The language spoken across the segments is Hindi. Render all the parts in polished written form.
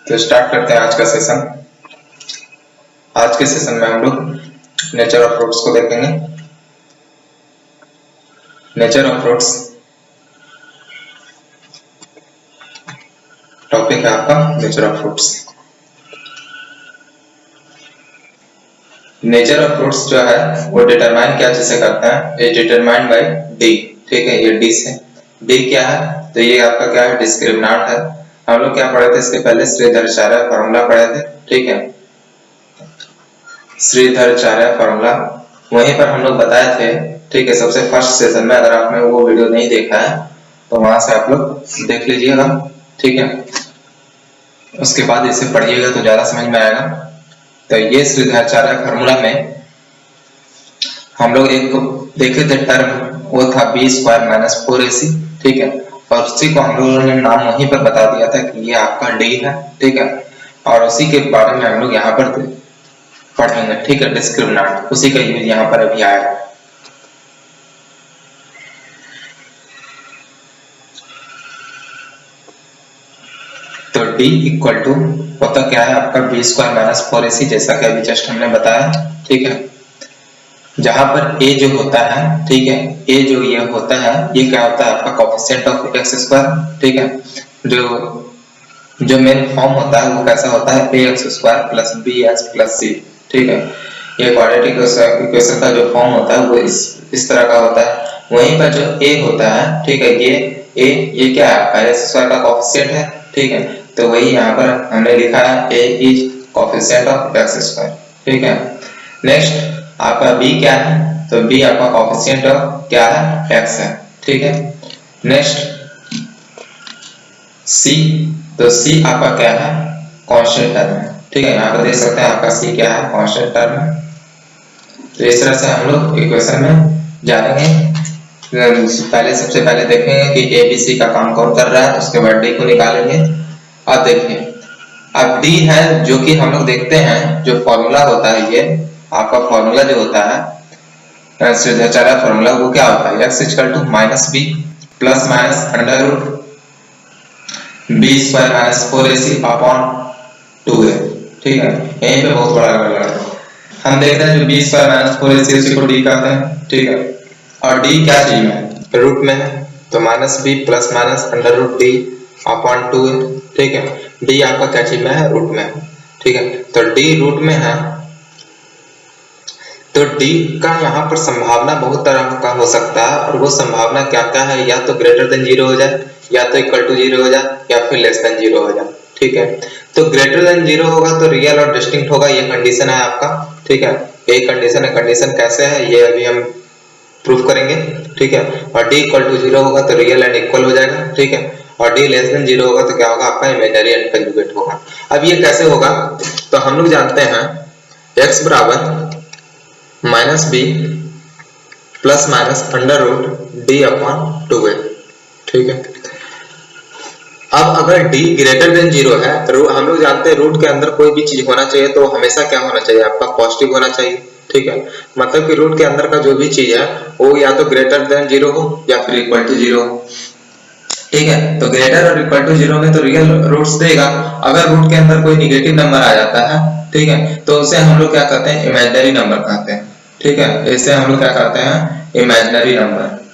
तो स्टार्ट करते हैं आज का सेशन। आज के सेशन में हम लोग नेचर ऑफ फ्रूट्स को देखेंगे। नेचर ऑफ फ्रूट्स टॉपिक है आपका nature of fruits. Nature of fruits जो है वो डिटरमाइन क्या चीज से करता है, इज डिटरमाइंड बाय डी। ठीक है, ये डी से। डी क्या है, तो ये आपका क्या है, डिस्क्रिमिनेंट है। हम लोग क्या पढ़े थे इसके पहले, श्रीधराचार्य फार्मूला पढ़े थे। ठीक है, श्रीधराचार्य फार्मूला वहीं पर हम लोग बताए थे। ठीक है, सबसे फर्स्ट सेशन में, अगर आपने वो वीडियो नहीं देखा है तो वहां से आप लोग देख लीजिएगा। ठीक है, उसके बाद इसे पढ़िएगा तो ज्यादा समझ में आएगा। तो ये श्रीधराचार्य फार्मूला में हम लोग एक देखे थे टर्म, वो था बी स्क्वायर माइनस 4ac। ठीक है, और उसी को हम लोगों ने नाम वहीं पर बता दिया था कि ये आपका डी है। ठीक है, और उसी के बारे में हम लोग यहाँ पर पढ़ेंगे। ठीक है, डिस्क्रिमिनेंट, उसी का यूज यहाँ पर अभी आएगा। तो डी इक्वल टू होता क्या है आपका बी स्क्वायर माइनस 4ac, जैसा कि अभी जस्ट हमने बताया। ठीक है, जहां पर a जो होता है, ठीक है, a जो ये होता है, ये क्या होता है आपका कोएफिशिएंट ऑफ x स्क्वायर। ठीक है, जो मेन फॉर्म होता है वो कैसा होता है, ax square plus bx plus c। ठीक है, ये क्वाड्रेटिक इक्वेशन का जो फॉर्म होता है वो इस तरह का होता है। वहीं पर जो a होता है, ठीक है, ये क्या है आपका x स्क्वायर का कोएफिशिएंट है। ठीक है, तो वही यहाँ पर हमने लिखा है a is coefficient of x square. ठीक है, नेक्स्ट आपका b क्या है, तो b आपका कोएफिशिएंट ऑफ क्या है, x है। ठीक है, नेक्स्ट c, तो c आपका क्या है, कांस्टेंट टर्म है। ठीक है, यहाँ पर देख सकते हैं आपका c क्या है, कांस्टेंट टर्म है। तो इस तरह से हम लोग इक्वेशन में जानेंगे। सबसे पहले देखेंगे कि a b c का काम कौन कर रहा है, उसके बाद d को निकालेंगे। अब देखिए, अब d है जो कि हम लोग देखते हैं जो फॉर्मूला होता है, ये आपका फॉर्मूला जो होता है श्रीधराचार्य फॉर्मूला, वो क्या होता है, x equal to minus b plus minus under root b square minus 4ac upon 2a। ठीक है, यहीं पे बहुत बड़ा गड़बड़ है। हम देखते हैं जो बी स्क्वायर माइनस 4ac उसी को d कहते हैं। ठीक है, और d क्या चीज में, रूट में है, तो minus b plus minus under root d upon 2a। ठीक है, d आपका क्या चीज में है, रूट में है। ठीक है, तो d रूट में है, तो d का यहाँ पर संभावना बहुत तरह का हो सकता है, और वो संभावना क्या क्या है, या तो ग्रेटर देन 0 हो जाए, या तो इक्वल टू 0 हो जाए, या फिर लेस देन 0 हो जाए। ठीक है, तो ग्रेटर देन 0 होगा तो रियल और डिस्टिंक्ट होगा, ये कंडीशन है आपका। ठीक है, ये कंडीशन है। कंडीशन कैसे है ये अभी हम प्रूफ करेंगे। ठीक है, और d इक्वल टू 0 होगा तो रियल एंड इक्वल हो जाएगा। ठीक है, और d लेस देन 0 होगा तो क्या होगा, आपका इमेजिनरी एंड कंजुगेट होगा। अब ये कैसे होगा, तो हम लोग जानते हैं x बराबर minus b plus minus under root d upon 2a। ठीक है, अब अगर d ग्रेटर देन 0 है तो हम लोग जानते हैं रूट के अंदर कोई भी चीज होना चाहिए तो हमेशा क्या होना चाहिए, आपका पॉजिटिव होना चाहिए। ठीक है, मतलब कि रूट के अंदर का जो भी चीज है वो या तो ग्रेटर देन 0 हो या फिर इक्वल टू 0 हो। ठीक है, तो ग्रेटर और इक्वल टू 0 में तो रियल रूट्स देगा। अगर रूट के अंदर कोई निगेटिव नंबर आ जाता है, ठीक है, तो उसे हम लोग क्या कहते हैं, इमेजिनरी नंबर कहते हैं। ठीक है, इसे हम लोग क्या कहते हैं, इमेजिनरी नंबर।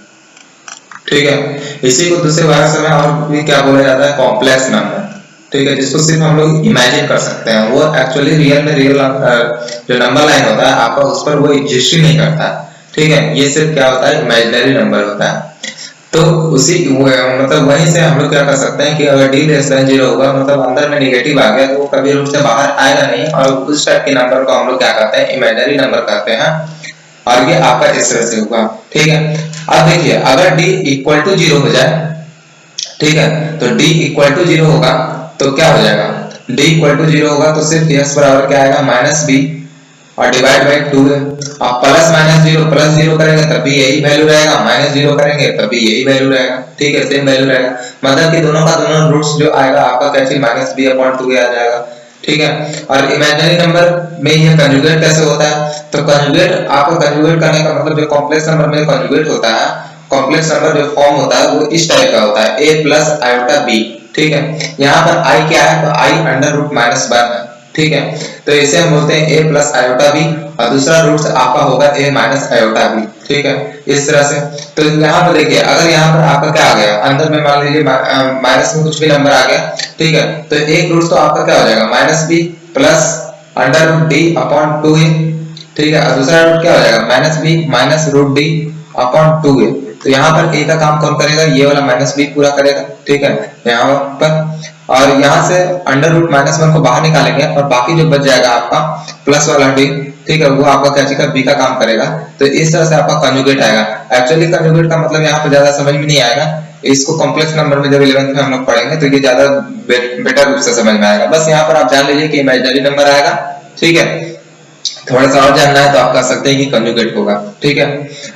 ठीक है, इसी को दूसरे भाषा में और भी क्या बोला जाता है, कॉम्प्लेक्स नंबर। ठीक है, जिसको सिर्फ हम लोग इमेजिन कर सकते हैं, वो एक्चुअली रियल में रियल जो नंबर लाइन होता है आपका उस पर वो एग्जिस्ट ही नहीं करता। ठीक है, ये सिर्फ क्या होता है, इमेजिनरी नंबर होता है। तो उसी मतलब वहीं से हम लोग क्या कर सकते हैं कि अगर d लेस देन 0 होगा, मतलब अंदर में नेगेटिव आ गया, तो वो कभी रूट से बाहर आएगा नहीं, और उस टाइप के नंबर को हम लोग क्या कहते हैं, इमेजिनरी नंबर कहते हैं। और ये आपका इस तरह से होगा। ठीक है, अब देखिए अगर d इक्वल टू 0 हो जाए, ठीक है, तो d इक्वल टू 0 होगा तो क्या हो जाएगा, d इक्वल टू 0 होगा तो सिर्फ x बराबर क्या आएगा, माइनस b और डिवाइड बाय 2 है। आप प्लस माइनस 0 प्लस 0 करेंगे तब भी यही वैल्यू रहेगा, माइनस 0 करेंगे तब भी यही वैल्यू रहेगा। ठीक है, सेम वैल्यू रहेगा, मतलब कि दोनों का दोनों रूट्स जो आएगा आपका क्या चीज, माइनस b अपॉन 2 आ जाएगा। ठीक है, और इमेजिनरी नंबर में ये कंजुगेट कैसे होता है, तो कंजुगेट आपको कंजुगेट करने का मतलब जो कॉम्प्लेक्स नंबर में कंजुगेट होता है, कॉम्प्लेक्स नंबर जो फॉर्म होता है वो इस टाइप का होता है, a प्लस आयोटा b। ठीक है। यहाँ पर i क्या है, तो i अंडर रूट माइनस 1 है, ठीक है। तो इसे हम बोलते हैं a प्लस आयोटा b, और दूसरा रूट आपका होगा a माइनस आयोटा b, ठीक है, इस तरह से। तो यहाँ पर देखिए, अगर यहाँ पर आपका क्या आ गया, अंदर में मान लीजिए माइनस में कुछ भी नंबर आ गया, ठीक है, तो एक रूट तो आपका क्या हो जाएगा, minus b plus under root d upon 2a, ठीक है, और दूसरा रूट क्या हो जाएगा, minus b minus root d upon 2a। तो यहाँ पर a का काम कौन करेगा, ये वाला माइनस b पूरा करेगा, ठीक है, यहाँ पर। और यहाँ से अंडर रूट माइनस 1 को बाहर निकालेंगे, और बाकी जो बच जाएगा आपका प्लस वाला d, ठीक है, वो आपका क्या चीज b का काम करेगा। तो इस तरह से आपका कंजुगेट आएगा। एक्चुअली कंजुगेट का मतलब यहाँ पे ज्यादा समझ में नहीं आएगा, इसको कॉम्प्लेक्स नंबर में जब 11th में हम लोग पढ़ेंगे तो ये ज्यादा बेटर रूप से समझ में आएगा। बस यहाँ पर आप जान लीजिए कि इमेजिनरी नंबर आएगा, ठीक है। थोड़ा सा और जानना है तो आप कह सकते हैं कि कंजुगेट होगा, ठीक है।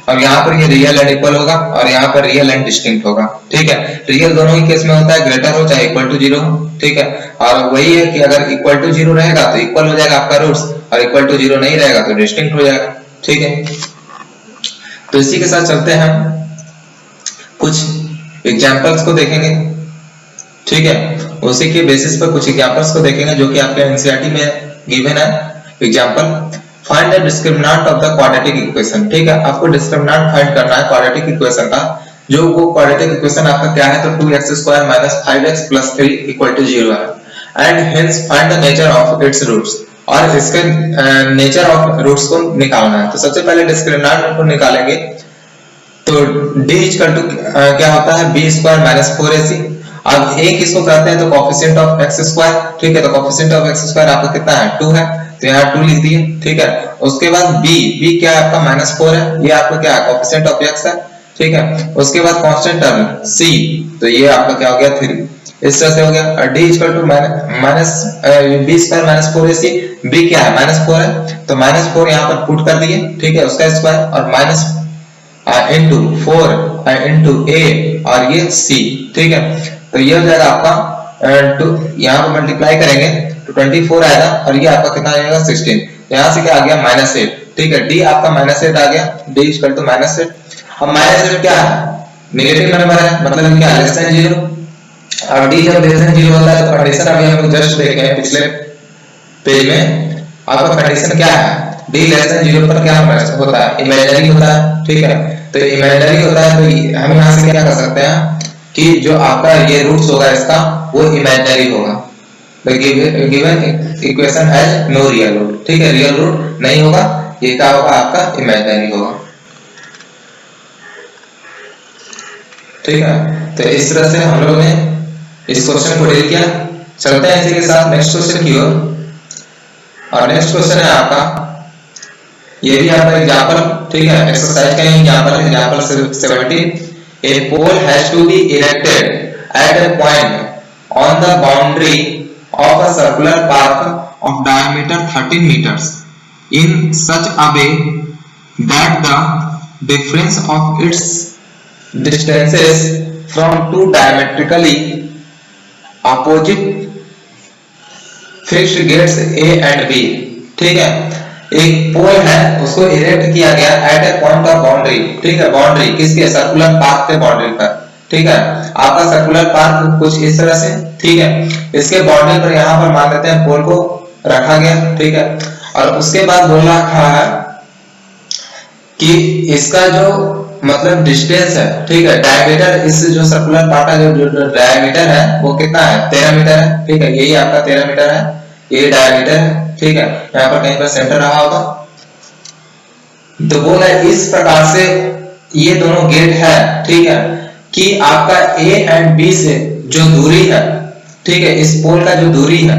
अब यहाँ पर ये रियल एंड इक्वल होगा, और यहाँ पर रियल एंड डिस्टिंक्ट होगा, ठीक है। रियल दोनों ही केस में होता है, ग्रेटर हो चाहे इक्वल टू 0 हो, ठीक है। और वही है कि अगर इक्वल टू 0 रहेगा तो इक्वल हो जाएगा आपका रूट्स, और इक्वल टू 0 नहीं रहेगा तो डिस्टिंक्ट हो जाएगा, ठीक है। तो इसी के साथ चलते हैं कुछ एग्जांपल्स को देखेंगे, ठीक है। उसी के बेसिस पर कुछ एग्जांपल्स को देखेंगे जो कि आपके एनसीईआरटी में गिवन है। Example, find the discriminant of the quadratic equation, ठीक है। आपको डिस्क्रिमिनेंट फाइंड करना है क्वाड्रेटिक इक्वेशन का। जो वो क्वाड्रेटिक इक्वेशन आपका क्या है, तो 2x² - 5x + 3 = 0 है। And hence find the nature of its roots, और इसके नेचर ऑफ रूट्स को निकालना है। तो सबसे पहले डिस्क्रिमिनेंट को निकालेंगे, तो d क्या होता है, b² - 4ac। अब a किसको कहते हैं, तो कोएफिशिएंट ऑफ x², ठीक है। तो कोएफिशिएंट ऑफ x² आपका कितना है, 2 है, तो यहाँ 2 लिख दिए, ठीक है। उसके बाद b क्या है आपका -4 है, ये आपका क्या है, कोएफिशिएंट ऑफ x है, ठीक है। उसके बाद कांस्टेंट टर्म c, तो ये आपका क्या हो गया, 3, इस तरह से हो गया। और d b² - 4ac, b क्या है, -4 है, तो -4 यहाँ पर पुट कर दिए, ठीक है, उसका स्क्वायर, और माइनस into 4 into a, और ये c, ठीक है। तो ये हो जाएगा आपका 2, यहाँ पर मल्टीप्लाई करेंगे तो 24 आएगा, और ये आपका कितना आएगा, 16। यहाँ से क्या आ गया, -8, ठीक है। d आपका -8 आ गया, d -8। अब -8 क्या है, नेगेटिव नंबर है, मतलब क्या, लेस देन 0। अब d जब लेस देन 0 होता है तो कंडीशन अभी हम लोग जस्ट देखे हैं पिछले पेज में। आपका कंडीशन क्या है, d लेस देन 0 पर क्या होता है, इमेजिनरी होता है, ठीक है। तो इमेजिनरी होता है, तो हम यहाँ से क्या कर सकते हैं कि जो आपका ये रूट्स होगा इसका, वो इमेजिनरी होगा। तो given equation has no real root, ठीक है, रियल रूट नहीं होगा, ये क्या होगा आपका, इमेजिनरी होगा, ठीक है। तो इस तरह से हम लोगों ने इस क्वेश्चन को डील किया। चलते हैं इसी के साथ नेक्स्ट क्वेश्चन की ओर, और नेक्स्ट क्वेश्चन है आपका, ये भी आपका एग्जांपल, ठीक है, एक्सरसाइज का example 17। A pole has to be erected at a point on the boundary of a circular park of diameter 13 meters in such a way that the difference of its distances from two diametrically opposite fixed gates A and B, ठीक है। एक पोल है, उसको इरेक्ट किया गया at a point of boundary, ठीक है, बाउंड्री किसके, सर्कुलर पार्क के बाउंड्री पर, ठीक है। आपका सर्कुलर पार्क कुछ इस तरह से, ठीक है। इसके बाउंड्री पर यहाँ पर मान लेते हैं पोल को रखा गया, ठीक है। और उसके बाद बोल रखा है कि इसका जो मतलब डिस्टेंस है, ठीक है, डायमीटर, इस जो सर्कुलर पार्ट का जो डायमीटर है वो कितना है, 13 मीटर है, ठीक है। यही आपका 13 मीटर है, ये डायमीटर है, ठीक है। यहाँ पर कहीं पर सेंटर रहा होगा, तो बोला इस प्रकार से ये दोनों गेट है, ठीक है, कि आपका A एंड B से जो दूरी है, ठीक है, इस पोल का जो दूरी है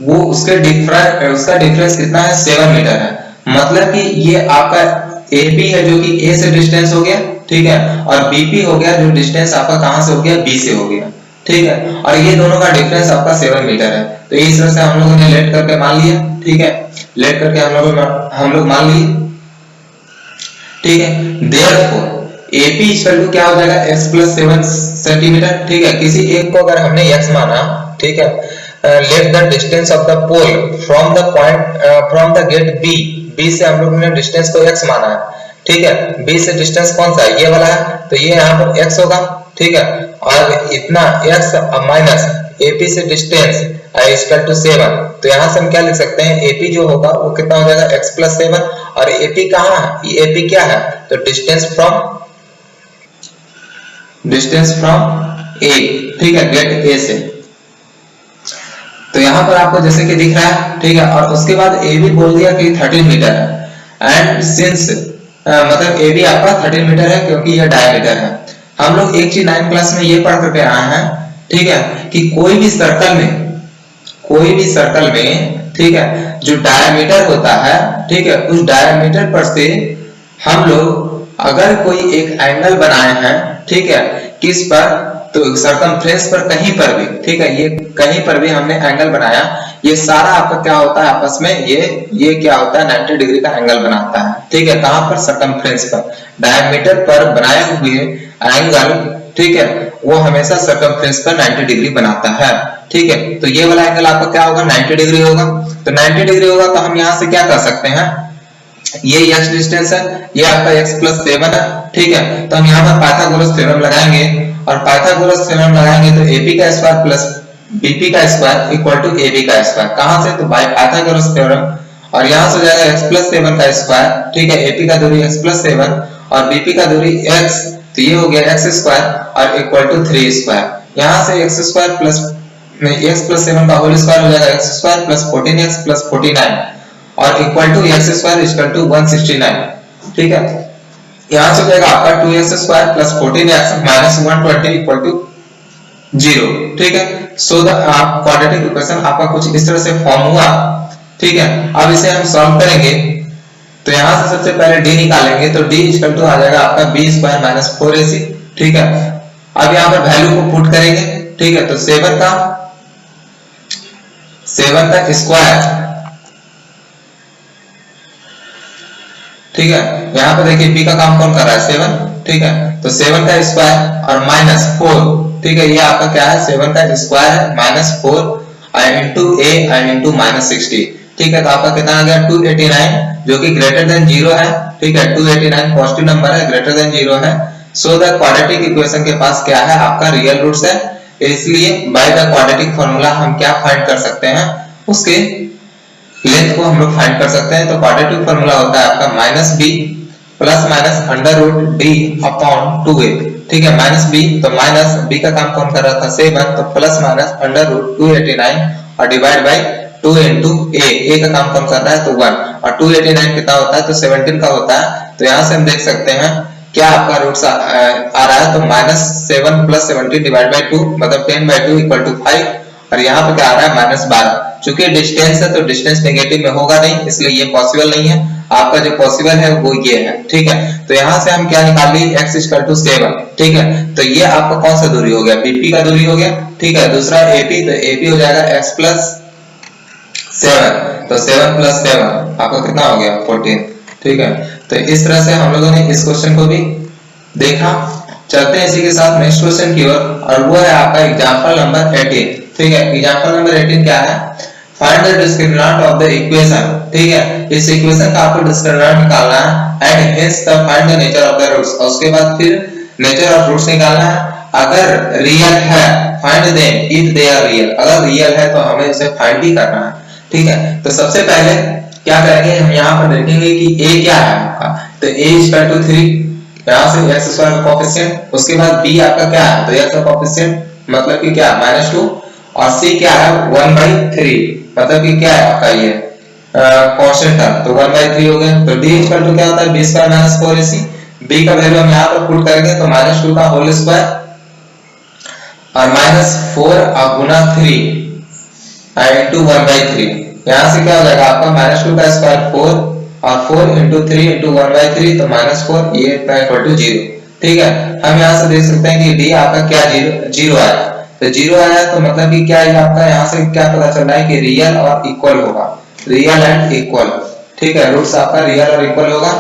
वो उसका डिफरेंस कितना है, 7 मीटर है। मतलब कि ये आपका AB है जो कि A से डिस्टेंस हो गया, ठीक है, और BP हो गया जो डिस्टेंस आपका कहां से हो गया, B से हो गया, ठीक है। और ये दोनों का डिफरेंस आपका 7 मीटर है। तो इस तरह से हम लोगों ने लेट करके मान लिया, ठीक है, लेट करके हम लोग मान लिए, ठीक है। देयरफॉर AP इक्वल टू क्या हो जाएगा, x + 7 सेंटीमीटर, ठीक है। किसी एक को अगर हमने x माना, ठीक है, let the distance of the pole from the point from the gate B से हम लोग ने डिस्टेंस को x माना है, ठीक है। बी से डिस्टेंस कौन सा है, ये वाला है, तो ये यहाँ पर x होगा, ठीक है। और इतना x माइनस AP से डिस्टेंस इक्वल टू 7, तो यहाँ से हम क्या लिख सकते हैं, AP जो होगा वो कितना हो जाएगा x प्लस 7, और AP कहाँ है, ये AP क्या है, तो डिस्टेंस फ्रॉम A, ठीक है, गेट A से। तो यहाँ पर आपको जैसे कि दिख रहा है, ठीक है। और उसके बाद ए भी बोल दिया कि 13 मीटर है, एंड सिंस मतलब ए भी आपका 13 मीटर है क्योंकि यह डायमीटर है। हम लोग एक चीज 9th क्लास में ये पढ़ करके आए हैं, ठीक है, कि कोई भी सर्कल में, ठीक है, जो डायमीटर होता है, ठीक है, उस डायमीटर पर से हम लोग अगर कोई एक एंगल बनाए हैं, ठीक है, किस पर, तो सर्कमफ्रेंस पर कहीं पर भी, ठीक है, ये कहीं पर भी हमने एंगल बनाया, ये सारा आपका क्या होता है आपस में, ये क्या होता है 90 डिग्री का एंगल बनाता है, ठीक है। कहां पर, सर्कमफ्रेंस पर, डायमीटर पर बनाए हुए एंगल, ठीक है, वो हमेशा सर्कमफ्रेंस पर 90 डिग्री बनाता है, ठीक है। तो ये वाला एंगल आपका क्या होगा, 90 डिग्री होगा। तो 90 डिग्री होगा तो हम यहां से क्या कर सकते हैं, ये x डिस्टेंस है, ये आपका x प्लस 7 है, ठीक है। तो हम यहाँ पर पाइथागोरस थ्योरम लगाएंगे, और पाइथागोरस थ्योरम लगाएंगे तो AP का स्क्वायर प्लस BP का स्क्वायर इक्वल टू AB का स्क्वायर, कहां से, तो बाय पाइथागोरस थ्योरम। और यहां से हो जाएगा x प्लस 7 का स्क्वायर, ठीक है, AP का दूरी x प्लस 7 और BP का दूरी x, तो ये हो गया x स्क्वायर और इक्वल टू 3 स्क्वायर। यहां से x square plus x plus 7 का होल स्क्वायर हो जाएगा x square plus 14x plus 49 और equal to x square equal to 169, ठीक है। यहां से हो जाएगा आपका 2x square plus 14x minus 120 equal to 0, ठीक है। सो द क्वाड्रेटिक इक्वेशन आपका कुछ इस तरह से फॉर्म हुआ, ठीक है। अब इसे हम सॉल्व करेंगे, तो यहां से सबसे पहले d निकालेंगे, तो d इक्वल टू आ जाएगा आपका b स्क्वायर माइनस 4ac, ठीक है। अब यहां पर वैल्यू को पुट करेंगे, ठीक है, तो 7 का स्क्वायर, ठीक है। यहाँ पर देखिए b का काम कौन कर रहा है, 7, ठीक है। तो 7 का स्क्वायर और माइनस 4, ठीक है, ये आपका क्या है, 7 का स्क्वायर है minus 4 into a into minus 60, ठीक है। तो आपका कितना आ गया 289, जो कि ग्रेटर देन 0 है, ठीक है। 289 पॉजिटिव नंबर है, ग्रेटर देन 0 है। सो द क्वाड्रेटिक इक्वेशन के पास क्या है, आपका रियल रूट्स है, इसलिए बाय द क्वाड्रेटिक फार्मूला हम क्या फाइंड कर सकते हैं, उसके लेंथ को हम लोग फाइंड कर सकते हैं। तो क्वाड्रेटिक फार्मूला होता है आपका minus b plus minus under root d upon 2a, ठीक है। माइनस b, तो माइनस b का काम कौन कर रहा था 7, तो प्लस माइनस अंडर रूट 289 और डिवाइड बाय 2 इनटू a का काम कौन कर रहा है, तो 1, और 289 कितना होता है, तो 17 का होता है। तो यहाँ से हम देख सकते हैं क्या आपका रूट्स आ रहा है, तो माइनस 7 प्लस 17 डिवाइड बाय 2 मतलब 10/2 इक्वल टू 5, और यहाँ पे क्या आ रहा है माइनस 12। चूंकि डिस्टेंस है तो डिस्टेंस नेगेटिव में होगा नहीं, इसलिए ये पॉसिबल नहीं है। आपका जो पॉसिबल है वो ये है, ठीक है। तो यहाँ से हम क्या निकाल लिए, x इक्वल टू 7, ठीक है। तो ये आपका कौन सा दूरी हो गया, BP का दूरी हो गया, ठीक है। दूसरा AP, तो AP हो जाएगा x प्लस 7, तो 7 प्लस 7 आपका कितना हो गया 14, ठीक है। तो इस तरह से हम लोगों ने इस क्वेश्चन को भी देखा। चलते हैं इसी के साथ नेक्स्ट क्वेश्चन की ओर, और वो है आपका एग्जांपल नंबर 18, ठीक है। एग्जांपल नंबर 18 क्या है, find the discriminant of the equation, ठीक है। इस इक्वेशन का आपको डिस्क्रिमिनेंट निकालना है, and hence the find the nature of the roots, और उसके बाद फिर नेचर ऑफ रूट्स निकालना है। अगर रियल है find them if they are real, अगर रियल है तो हमें इसे फाइंड ही करना है, ठीक है। तो सबसे पहले क्या करेंगे, हम यहाँ पर देखेंगे कि a क्या है आपका, तो a इक्वल टू 3, यहाँ से x स्क्वायर का कोएफिशिएंट, उसके बाद b आपका क्या है, तो x का कोएफिशिएंट मतलब कि क्या -2, और c क्या है 1/3 मतलब कि क्या है आपका ये कांस्टेंट है, तो 1/3 हो गया। तो d इक्वल टू क्या होता है b square minus 4ac, b का वैल्यू हम यहाँ पर पुट करेंगे तो -2 का होल स्क्वायर और -4 गुना 3 इनटू 1/3, यहाँ से क्या हो जाएगा आपका -2 का स्क्वायर 4 और 4 इनटू 3 इनटू 1/3, तो -4 ये इक्वल टू 0, ठीक है। हम यहाँ से देख सकते हैं कि d आपका क्या 0 आया, तो 0 आया तो मतलब कि क्या है आपका, यहाँ से क्या पता चल रहा है कि रियल और इक्वल होगा, रियल एंड इक्वल, ठीक है। रूट्स आपका रियल और इक्वल होगा,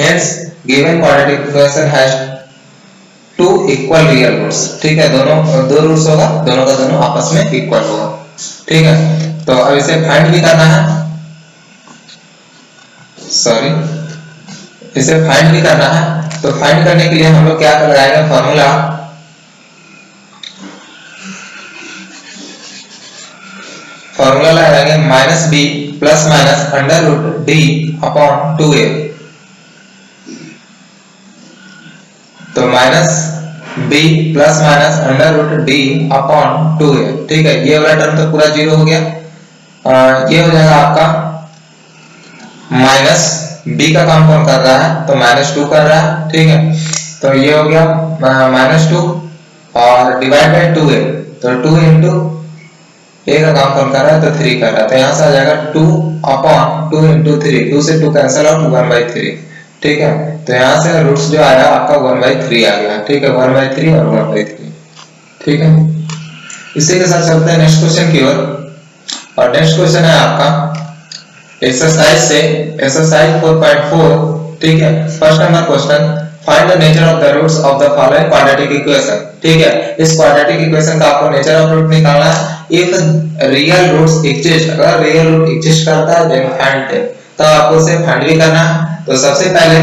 hence given quadratic equation has 2 equal real roots, ठीक है। दोनों दो रूट्स होगा, दोनों का दोनों आपस में इक्वल होगा, ठीक है। तो अब इसे फाइंड भी करना है, सॉरी इसे फाइंड भी करना है। तो फाइंड करने के लिए हम लोग क्या लगाएंगे, फॉर्मूला लगाएंगे minus b plus minus under root d upon 2a। तो minus b plus minus under root d upon 2a, ठीक है। ये वाला टर्म तो पूरा जीरो हो गया। ये हो जाएगा आपका माइनस बी का काम कौन कर रहा है, तो -2 कर रहा है, ठीक है। तो ये हो गया -2 और डिवाइड बाय 2a, तो 2 इंटू ए का काम कौन कर रहा है, तो 3 कर रहा है। तो यहाँ से आ जाएगा 2 अपॉन 2 इंटू 3, 2 से 2 कैंसिल आउट, 1/3, ठीक है। तो यहाँ से रूट्स जो आया आपका 1/3 आ गया, ठीक है। 1/3 और 1/3, ठीक है। इसी के साथ चलते हैं नेक्स्ट क्वेश्चन की ओर। और नेक्स्ट क्वेश्चन है आपका एक्सरसाइज से, एक्सरसाइज 4.4, ठीक है। First number question, find the nature of the roots of the following quadratic equation, ठीक है। इस क्वाड्रेटिक इक्वेशन का आपको नेचर ऑफ रूट निकालना है। इफ रियल रूट्स एग्जिस्ट, अगर रियल रूट एग्जिस्ट करता है देन फाइंड देम, तो आपको उसे फाइंड भी करना है। तो सबसे पहले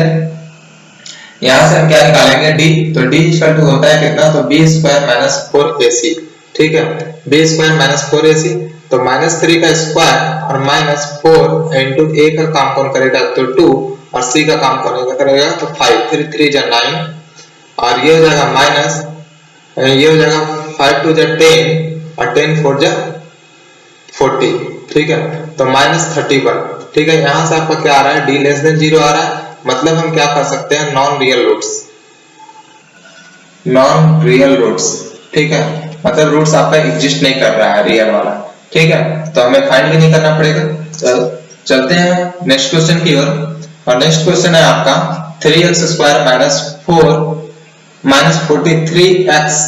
यहां से हम क्या निकालेंगे, d। तो d इक्वल टू होता है कितना, तो b स्क्वायर माइनस 4ac, ठीक है। b स्क्वायर माइनस 4ac, तो -3 का स्क्वायर और -4 इनटू a का काम कौन करेगा, तो 2, और c का काम कौन करेगा, तो 5, 3 3 जा 9, और ये हो जाएगा माइनस, ये हो जाएगा 5 2 जा 10 और 10 4 जा 40, ठीक है। तो -31, ठीक है। यहां से आपका क्या आ रहा है, d लेस देन 0 आ रहा है। मतलब हम क्या कर सकते हैं, non real roots, non real roots, ठीक है। मतलब रूट्स आपका एग्जिस्ट नहीं कर रहा है रियल वाला, ठीक है। तो हमें फाइंड भी नहीं करना पड़ेगा। चलते हैं नेक्स्ट क्वेश्चन की ओर। और नेक्स्ट क्वेश्चन है आपका 3x square minus 4 minus 43x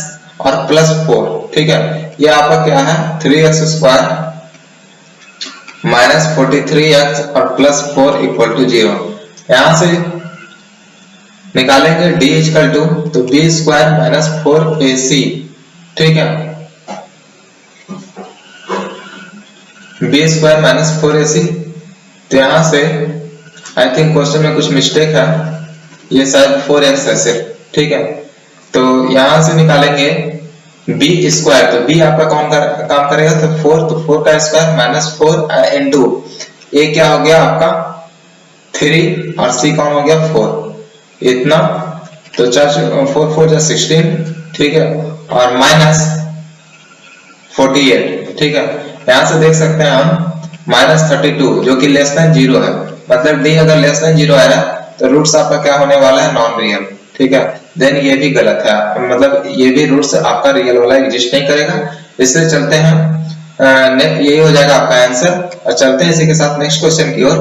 और प्लस 4, ठीक है। ये आपका क्या है, 3x स्क्वायर माइनस 43x और प्लस 4 इक्वल टू 0। यहां से निकालेंगे d इक्वल टू, तो b स्क्वायर माइनस 4ac, ठीक है। b स्क्वायर माइनस 4ac, तो यहां से आई थिंक क्वेश्चन में कुछ मिस्टेक है, ये शायद 4x है सिर्फ, ठीक है। तो यहां से निकालेंगे b स्क्वायर, तो b आपका काम करेगा, तो 4, तो 4 का स्क्वायर माइनस 4 इंटू a क्या हो गया आपका 3 और c कौन हो गया 4, इतना। तो 4 4 जा 16, ठीक है, और माइनस 48, ठीक है। यहां से देख सकते हैं हम -32 जो कि लेस देन 0 है। मतलब d अगर लेस देन 0 आया तो रूट्स आपका क्या होने वाला है, नॉन रियल, ठीक है। देन ये भी गलत है, मतलब ये भी रूट्स आपका रियल वाला एग्जिस्ट नहीं करेगा। इससे चलते हैं यही हो जाएगा आपका आंसर। और चलते हैं इसी के साथ नेक्स्ट क्वेश्चन की ओर।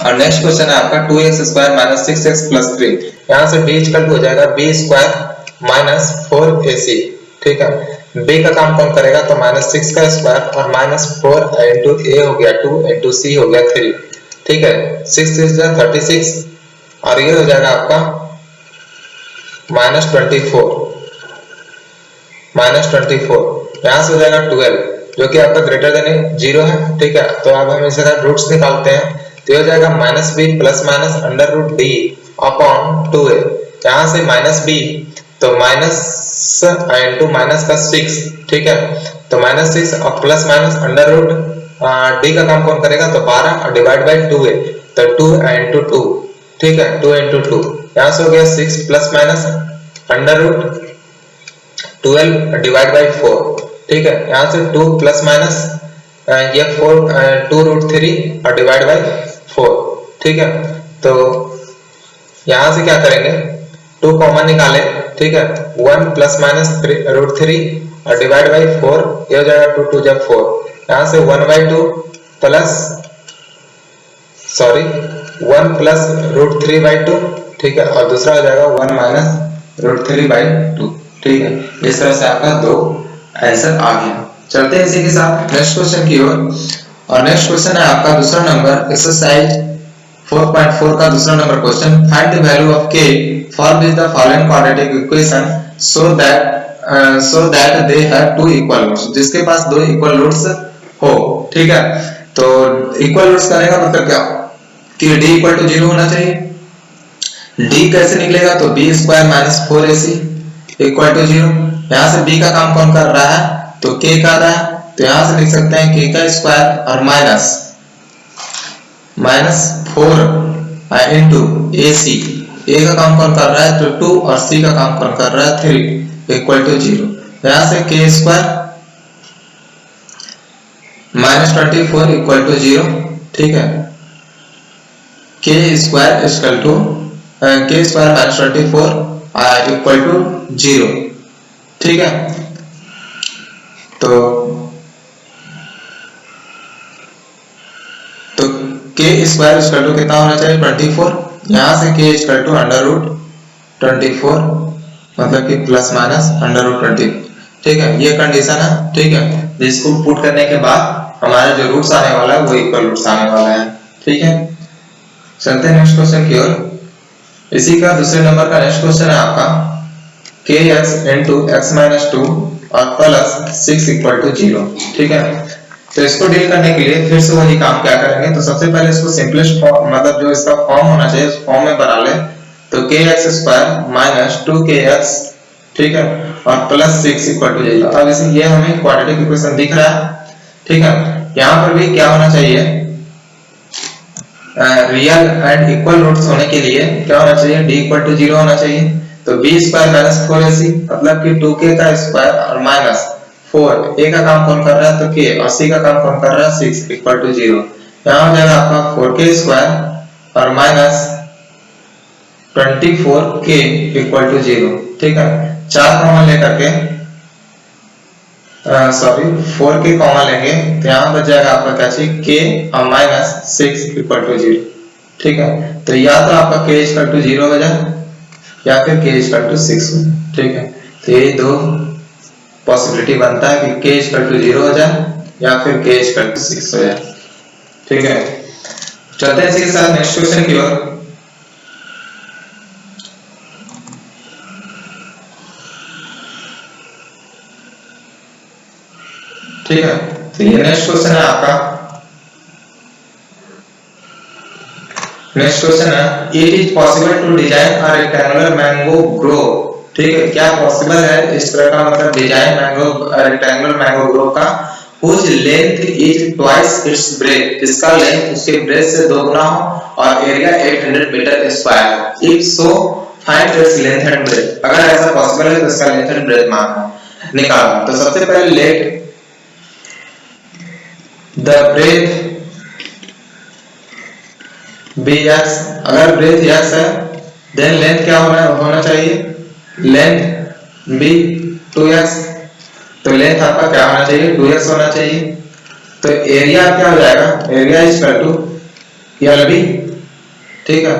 और नेक्स्ट क्वेश्चन है आपका 2x square minus 6x plus 3। यहाँ से b इक्वल हो जाएगा b स्क्वायर माइनस 4ac, ठीक है। b का काम कौन करेगा, तो -6 का स्क्वायर और -4 इंटू a हो गया 2 इंटू c हो गया 3, ठीक है। 6 6 जा 36 और ये हो जाएगा आपका -24 यहाँ से हो जाएगा 12 जो कि आपका ग्रेटर देन 0 है, ठीक है। तो अब हम इसका रूट्स निकालते हैं, तो ये हो जाएगा -b plus minus under root d upon 2a। यहाँ से -b तो माइनस इंटू माइनस का 6, ठीक है। तो -6 और plus minus under root d का काम कौन करेगा, तो 12 और डिवाइड बाय 2a, तो 2 इंटू 2, ठीक है। 2 इंटू 2 यहाँ से हो गया 6 plus minus under root 12 divide by 4, ठीक है। यहाँ से 2 प्लस माइनस ये 4 2 रूट 3 और डिवाइड बाय 4, ठीक है। तो यहाँ से क्या करेंगे, 2 कॉमन निकाले, ठीक है। 1 प्लस माइनस रूट 3 और डिवाइड बाय 4, ये हो जाएगा 2 2 जा 4। यहाँ से 1/2 प्लस 1 प्लस रूट 3/2, ठीक है। और दूसरा हो जाएगा 1 माइनस रूट 3/2, ठीक है। इस तरह से आपका 2 आंसर आ गया। चलते हैं इसी के साथ नेक्स्ट क्वेश्चन की ओर। और नेक्स्ट क्वेश्चन है आपका दूसरा नंबर एक्सरसाइज 4.4 का दूसरा number question. Find the value of k for which the following quadratic equation so that they have 2 equal roots, जिसके पास 2 इक्वल रूट्स हो, ठीक है। तो इक्वल रूट्स करेगा मतलब क्या कि d इक्वल टू 0 होना चाहिए, डी कैसे निकलेगा, तो b square minus 4ac equal to 0। यहाँ से बी का काम कौन कर रहा है, तो के कर रहा है, तो यहाँ से लिख सकते हैं के का स्क्वायर और माइनस 4 इंटू ए सी। ए का काम कौन कर रहा है, तो 2 और सी का काम कौन कर रहा है 3 इक्वल टू 0। यहाँ से के स्क्वायर माइनस 24 इक्वल टू 0, ठीक है। के स्क्वायर इक्वल टू के स्क्वायर माइनस 24 इक्वल टू 0, ठीक है। तो के स्क्वायर इक्वल टू कितना होना चाहिए 24। यहाँ से के इक्वल टू अंडर रूट 24 मतलब कि प्लस माइनस अंडर रूट 20, ठीक है। ये कंडीशन है, ठीक है, जिसको पुट करने के बाद हमारा जो रूट्स आने वाला है वो इक्वल रूट्स आने वाला है, ठीक है। चलते हैं नेक्स्ट क्वेश्चन की ओर। इसी का दूसरे नंबर का नेक्स्ट क्वेश्चन है आपका kx into x minus 2 और प्लस 6 इक्वल टू 0, ठीक है। तो इसको डील करने के लिए फिर से वही काम क्या करेंगे, तो सबसे पहले इसको सिंपलेस्ट फॉर्म मतलब जो इसका फॉर्म होना चाहिए उस फॉर्म में बना ले। तो kx स्क्वायर माइनस 2kx, ठीक है, और प्लस 6 इक्वल टू 0। अब इसे ये हमें क्वाड्रेटिक इक्वेशन दिख रहा है, ठीक है। यहाँ पर भी क्या होना चाहिए, रियल एंड इक्वल रूट्स होने के लिए क्या होना चाहिए, d इक्वल टू 0 होना चाहिए। तो b स्क्वायर माइनस 4ac मतलब कि 2k का स्क्वायर और माइनस 4, a का काम कौन कर रहा है तो k और c का काम कौन कर रहा है 6 इक्वल टू 0। यहाँ हो जाएगा आपका 4k स्क्वायर और माइनस 24k इक्वल टू 0, ठीक है। 4 कॉमन लेकर के 4k कॉमन लेंगे तो यहाँ बच जाएगा आपका क्या चाहिए k और माइनस 6 इक्वल टू 0, ठीक है। तो या तो आपका k इक्वल टू 0 हो जाए या फिर k इक्वल टू 6 हो, ठीक है। तो ये दो पॉसिबिलिटी बनता है कि k इक्वल टू 0 हो जाए या फिर k इक्वल टू 6 हो जाए, ठीक है। चलते हैं इसी के साथ नेक्स्ट क्वेश्चन की ओर। ठीक है, तो ये नेक्स्ट क्वेश्चन है आपका। नेक्स्ट क्वेश्चन है it is possible to design a rectangular mango grove, ठीक है। क्या पॉसिबल है इस तरह का मतलब डिजाइन रेक्टेंगुलर मैंगो ग्रो का whose length is twice its breadth, जिसका लेंथ उसके ब्रेथ से 2 गुना हो और area 800 metre square. If so find its length and breadth. अगर ऐसा पॉसिबल है तो इसका लेंथ एंड ब्रेथ निकालना। तो सबसे पहले late the breadth be x, अगर breadth x है then length क्या होना चाहिए, length be 2x। तो लेंथ आपका क्या होना चाहिए 2x होना चाहिए। तो एरिया क्या हो जाएगा, एरिया इक्वल टू LB, ठीक है।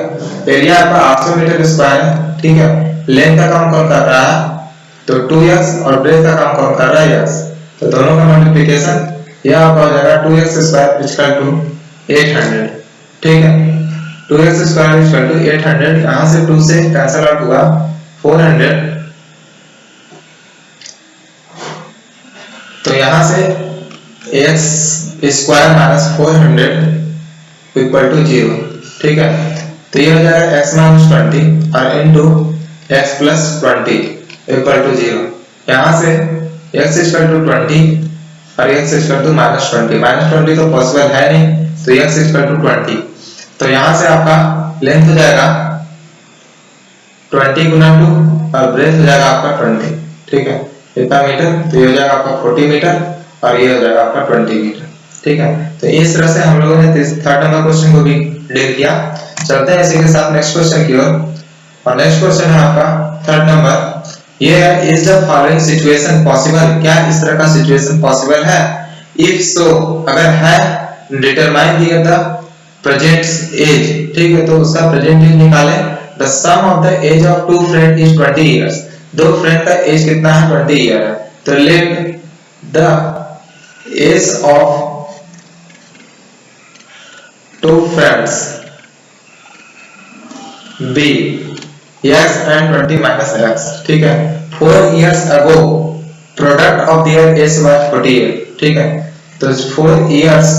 एरिया आपका 800 मीटर स्क्वायर है, ठीक है। लेंथ का काम कौन कर रहा है तो 2x और ब्रेथ का काम कौन कर रहा है x। तो दोनों का मल्टीप्लिकेशन यह आपका हो जाएगा 2x स्क्वायर इक्वल टू 800, ठीक है। 2x स्क्वायर इक्वल टू 800, यहाँ से 2 से कैंसिल आउट हुआ 400। तो यहाँ से x square minus 400 equal to 0, ठीक है। तो ये हो जाएगा x माइनस 20 और into x plus 20 equal to 0। यहाँ से x इक्वल टू 20 और x equal to minus 20। Minus 20 तो पॉसिबल है नहीं, तो x इक्वल टू 20। तो यहाँ से आपका लेंथ हो जाएगा 20 गुना 2 और ब्रेथ हो जाएगा आपका 20, ठीक है। इतना मीटर, तो ये हो जाएगा आपका 40 मीटर और ये हो जाएगा आपका 20 मीटर, ठीक है। तो इस तरह से हम लोगों ने थर्ड नंबर क्वेश्चन को भी डील किया। चलते हैं इसी के साथ नेक्स्ट क्वेश्चन की ओर। और नेक्स्ट क्वेश्चन है आपका थर्ड नंबर, ये है is the following situation possible, क्या इस तरह का सिचुएशन पॉसिबल है। इफ सो, अगर है डिटरमाइन द प्रेजेंट एज, ठीक है। तो उसका प्रेजेंट एज निकालें। The sum of the age of two friend is 20 years, दो फ्रेंड का एज कितना है 20 ईयर है। तो let the age of two friends be x and 20 minus x, ठीक है। 4 years ago product of their age was 40 year, ठीक है। तो 4 years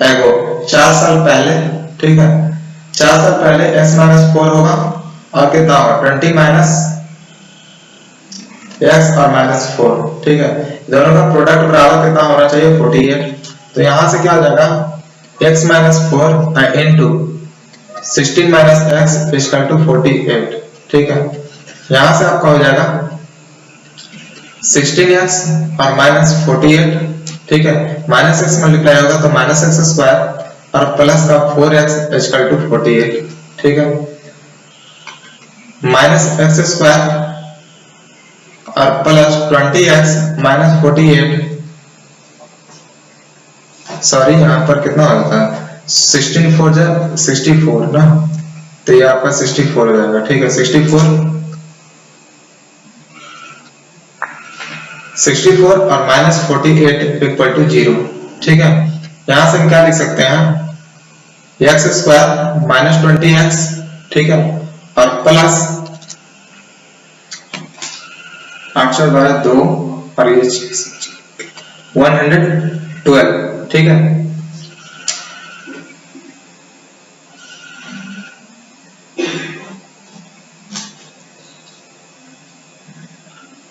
ago 4 साल पहले, ठीक है, 4 से पहले x माइनस 4 होगा और कितना होगा 20 माइनस x और माइनस 4, ठीक है। दोनों का प्रोडक्ट बराबर कितना होना चाहिए 48। तो यहां से क्या हो जाएगा x minus 4 into 16 minus x equal to 48, ठीक है। यहां से आपका हो जाएगा 16x और माइनस 48, ठीक है। माइनस x मल्टीप्लाई होगा तो माइनस x स्क्वायर और प्लस का 4x इक्वल टू 48, ठीक है। माइनस x स्क्वायर और प्लस 20x माइनस 48, सॉरी यहाँ पर कितना होता है 16 4 जा 64 ना, तो ये आपका 64 हो जाएगा, ठीक है। 64 और माइनस 48 इक्वल टू 0, ठीक है। यहां से हम क्या लिख सकते हैं x स्क्वायर माइनस 20x, ठीक है, और प्लस 8/2 और ये 112, ठीक है।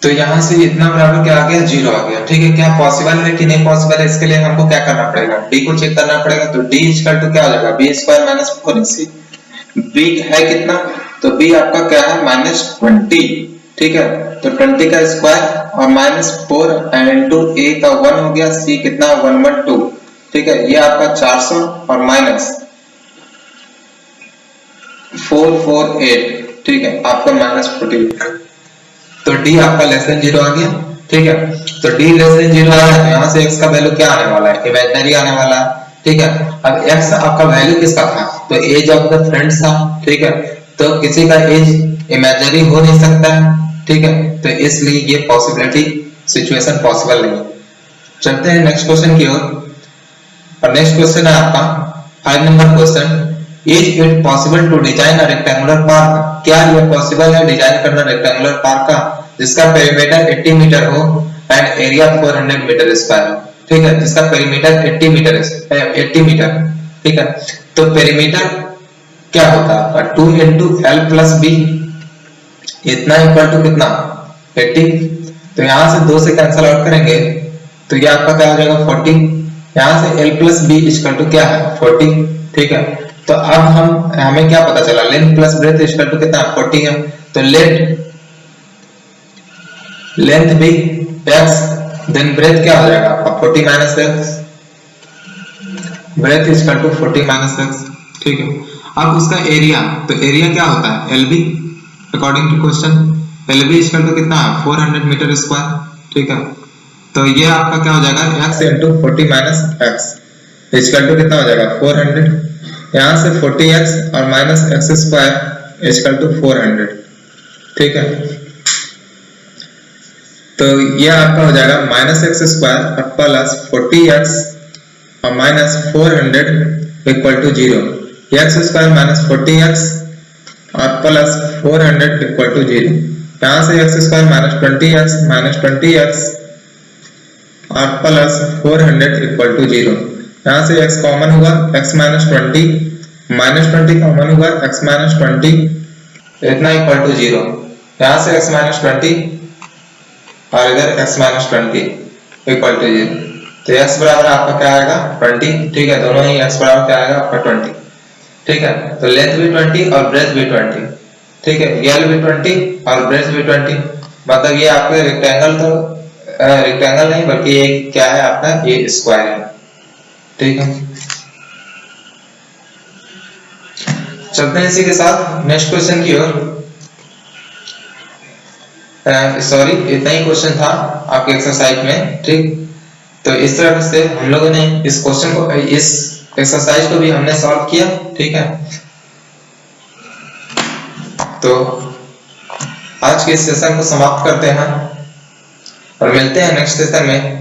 तो यहां से इतना बराबर क्या आ गया 0 आ गया, ठीक है। क्या पॉसिबल है कि नहीं पॉसिबल है, इसके लिए हमको क्या करना पड़ेगा d को चेक करना पड़ेगा। तो d इक्वल टू क्या हो जाएगा b square minus 4ac, b है कितना, तो b आपका क्या है -20, ठीक है। तो 20 का स्क्वायर और माइनस 4 इनटू a का 1 हो गया, c कितना 112, ठीक है। ये आपका 400 और माइनस 448, ठीक है, आपका -48। तो d आपका लेस देन 0 आ गया, ठीक है। तो d लेस देन 0 आया तो यहाँ से x का वैल्यू क्या आने वाला है इमेजिनरी आने वाला है, ठीक है। अब x आपका वैल्यू किसका था, तो एज ऑफ द फ्रेंड्स था, ठीक है। तो किसी का एज इमेजिनरी हो नहीं सकता है, ठीक है। तो इसलिए ये पॉसिबिलिटी सिचुएशन पॉसिबल नहीं। चलते हैं नेक्स्ट क्वेश्चन की ओर, और नेक्स्ट क्वेश्चन है आपका 5 number question, is it possible to design a rectangular park, क्या यह पॉसिबल है डिजाइन करना रेक्टेंगुलर पार्क का जिसका पेरीमीटर 80 मीटर हो एंड एरिया 400 मीटर स्क्वायर हो, ठीक है। जिसका पेरीमीटर 80 मीटर, ठीक है। तो पेरीमीटर क्या होता है 2 into l plus b, इतना इक्वल टू कितना 80। तो यहां से 2 से कैंसिल आउट करेंगे तो ये आपका क्या हो जाएगा 40। यहां से l plus b equal to क्या है 40, ठीक है। तो अब हमें क्या पता चला length plus breadth equal to कितना 40 है। तो लेंथ भी x देन ब्रेथ क्या हो जाएगा आपका 40 minus x, breadth equal to 40 minus x, ठीक है। अब उसका एरिया, तो एरिया क्या होता है LB according to question, LB equal to कितना 400 मीटर स्क्वायर, ठीक है। तो ये आपका क्या हो जाएगा x into 40 minus x equal to कितना हो जाएगा 400। यहां से 40x और minus x square equal to 400, ठीक है। तो ये आपका हो जाएगा माइनस x स्क्वायर और प्लस 40x और minus 400 equal to 0। x square minus 40x और प्लस 400 इक्वल टू 0। यहाँ से x स्क्वायर माइनस 20x और प्लस 400 इक्वल टू 0। यहाँ से x कॉमन हुआ, x माइनस 20 कॉमन हुआ, x माइनस 20 इतना इक्वल टू 0। यहाँ से x माइनस 20 और इधर x माइनस 20 इक्वल टू 0। तो x बराबर आपका क्या आएगा 20, ठीक है। दोनों ही x बराबर क्या आएगा आपका 20, ठीक है। तो लेंथ भी 20 और ब्रेथ भी 20, ठीक है। L भी 20 और ब्रेथ भी 20, मतलब ये आपके रेक्टेंगल, तो रेक्टेंगल नहीं बल्कि ये क्या है आपका ये स्क्वायर है, ठीक है। चलते हैं इसी के साथ नेक्स्ट क्वेश्चन की ओर। सॉरी इतना ही क्वेश्चन था आपके एक्सरसाइज में, ठीक। तो इस तरह से हम लोगों ने इस क्वेश्चन को, इस एक्सरसाइज को भी हमने सॉल्व किया, ठीक है। तो आज के सेशन को समाप्त करते हैं और मिलते हैं नेक्स्ट सेशन में।